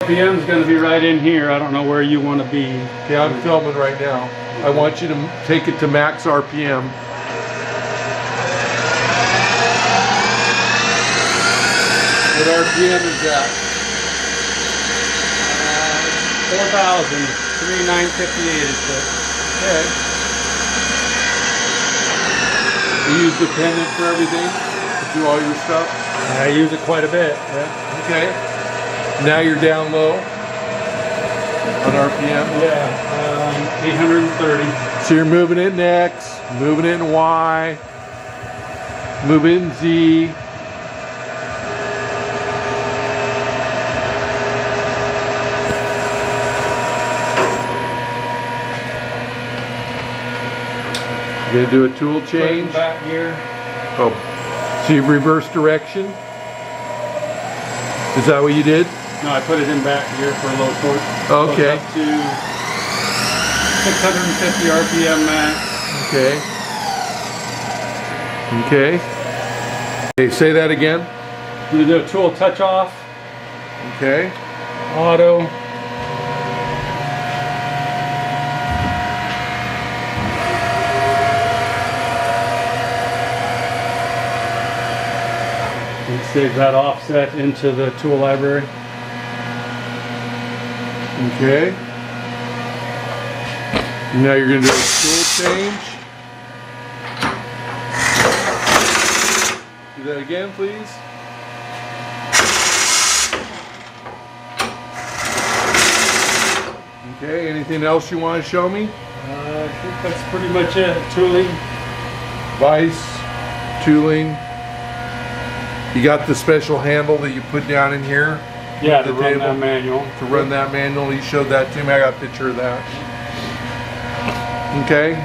RPM is going to be right in here. I don't know where you want to be. Okay, I'm filming right now. I want you to take it to max RPM. What RPM is that? 4,000, 3,958 is it. Okay. You use the pendant for everything? To do all your stuff? I use it quite a bit, yeah. Okay. Now you're down low on RPM? Yeah, 830. So you're moving it in X, moving it in Y, moving it in Z. You're gonna do a tool change. Back here. Oh, so you reverse direction? Is that what you did? No, I put it in back here for a little torque. Okay. Up to 650 RPM max. Okay. Okay. Okay, say that again. I'm going to do a tool touch off. Okay. Auto. And save that offset into the tool library. Okay. Now you're going to do a tool change. Do that again, please. Okay, anything else you want to show me? I think that's pretty much it. Tooling. Vise, tooling. You got the special handle that you put down in here? Yeah, to run that manual. To run that manual, you showed that to me. I got a picture of that. Okay.